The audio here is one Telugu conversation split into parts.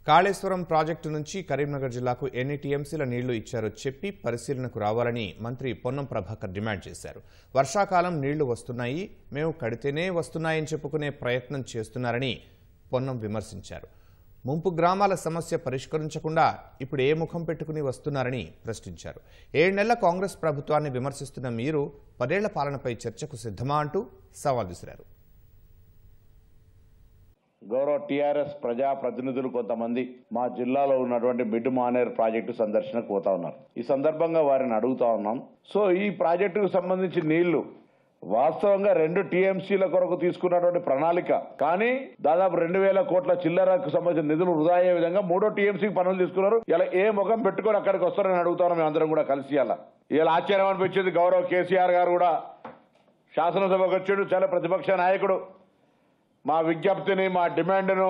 కాళేశ్వరం ప్రాజెక్టు నుంచి కరీంనగర్ జిల్లాకు ఎన్ని టీఎంసీల నీళ్లు ఇచ్చారో చెప్పి పరిశీలనకు రావాలని మంత్రి పొన్నం ప్రభాకర్ డిమాండ్ చేశారు. వర్షాకాలం నీళ్లు వస్తున్నాయి, మేము కడితేనే వస్తున్నాయని చెప్పుకునే ప్రయత్నం చేస్తున్నారని పొన్నం విమర్శించారు. ముంపు గ్రామాల సమస్య పరిష్కరించకుండా ఇప్పుడు ఏ ముఖం పెట్టుకుని వస్తున్నారని ప్రశ్నించారు. 7 నెలల కాంగ్రెస్ ప్రభుత్వాన్ని విమర్శిస్తున్న మీరు 10 ఏళ్ల పాలనపై చర్చకు సిద్ధమా అంటూ సవాల్ విసిరారు. గౌరవ టీఆర్ఎస్ ప్రజాప్రతినిధులు కొంతమంది మా జిల్లాలో ఉన్నటువంటి మిడ్ మానేర్ ప్రాజెక్టు సందర్శనకు పోతా ఉన్నారు. ఈ సందర్భంగా వారిని అడుగుతా ఉన్నాం. సో ఈ ప్రాజెక్టుకు సంబంధించి నీళ్లు వాస్తవంగా 2 టీఎంసీల కొరకు తీసుకున్నటువంటి ప్రణాళిక, కానీ దాదాపు 2000 కోట్ల చిల్లరకు సంబంధించిన నిధులు వృధా అయ్యే విధంగా 3వ టీఎంసీకి పనులు తీసుకున్నారు. ఇలా ఏ ముఖం పెట్టుకొని అక్కడికి వస్తారని అడుగుతాను. మేము అందరం కూడా కలిసి ఇలా ఆశ్చర్యం అనిపించింది. గౌరవ కేసీఆర్ గారు కూడా శాసనసభకు వచ్చాడు. చాలా ప్రతిపక్ష నాయకుడు మా విజ్ఞప్తిని, మా డిమాండ్ను,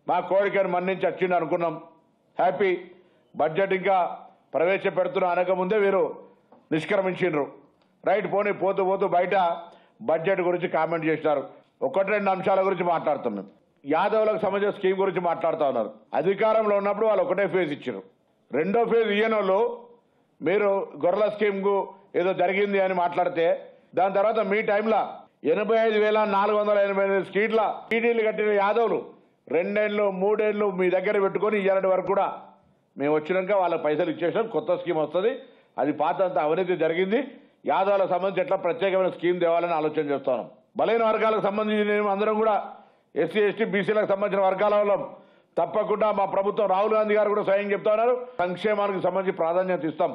మా కోరికను మన్నించి వచ్చిండు అనుకున్నాం. హ్యాపీ. బడ్జెట్ ఇంకా ప్రవేశపెడుతున్న అనకముందే వీరు నిష్క్రమించిండ్రు. రైట్, పోనీ పోతూ పోతూ బయట బడ్జెట్ గురించి కామెంట్ చేసినారు. 1-2 అంశాల గురించి మాట్లాడుతాం. మేము యాదవులకు సంబంధించిన స్కీమ్ గురించి మాట్లాడుతూ ఉన్నారు. అధికారంలో ఉన్నప్పుడు వాళ్ళు ఒకటే ఫేజ్ ఇచ్చారు. 2వ ఫేజ్ ఇయ్యనోళ్ళు మీరు గొర్రెల స్కీమ్కు ఏదో జరిగింది అని మాట్లాడితే, దాని తర్వాత మీ టైంలో 85,488 స్ట్రీట్ల టీడీలు కట్టిన యాదవులు 2 ఏళ్ళు 3 ఏళ్ళు మీ దగ్గర పెట్టుకొని ఇయ్యాలంటి వరకు కూడా మేము వచ్చినాక వాళ్ళకి పైసలు ఇచ్చేసాం. కొత్త స్కీమ్ వస్తుంది. అది పాత అంతా అవినీతి జరిగింది. యాదవులకు సంబంధించి ఎట్లా ప్రత్యేకమైన స్కీమ్ తేవాలని ఆలోచన చేస్తున్నాం. బలైన వర్గాలకు సంబంధించి అందరం కూడా ఎస్సీ ఎస్టీ బీసీలకు సంబంధించిన వర్గాల వల్ల తప్పకుండా మా ప్రభుత్వం, రాహుల్ గాంధీ గారు కూడా స్వయం చెప్తా ఉన్నారు, సంక్షేమానికి సంబంధించి ప్రాధాన్యత ఇస్తాం.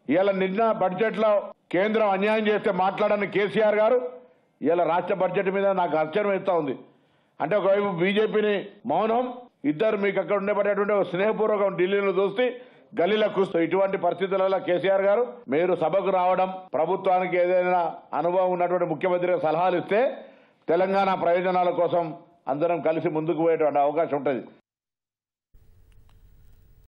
ఇలా నిన్న బడ్జెట్లో కేంద్రం అన్యాయం చేస్తే మాట్లాడని కేసీఆర్ గారు ఇలా రాష్ట్ర బడ్జెట్ మీద నాకు ఆశ్చర్యం ఇస్తా ఉంది. అంటే ఒకవైపు బీజేపీని మౌనం, ఇద్దరు మీకు అక్కడ ఉండేటటువంటి స్నేహపూర్వకం ఢిల్లీలో చూస్తే గల్లీలో కూస్తూ, ఇటువంటి పరిస్థితులలో కేసీఆర్ గారు మీరు సభకు రావడం, ప్రభుత్వానికి ఏదైనా అనుభవం ఉన్నటువంటి ముఖ్యమంత్రిగా సలహాలు ఇస్తే తెలంగాణ ప్రయోజనాల కోసం అందరం కలిసి ముందుకు పోయేటువంటి అవకాశం ఉంటుంది.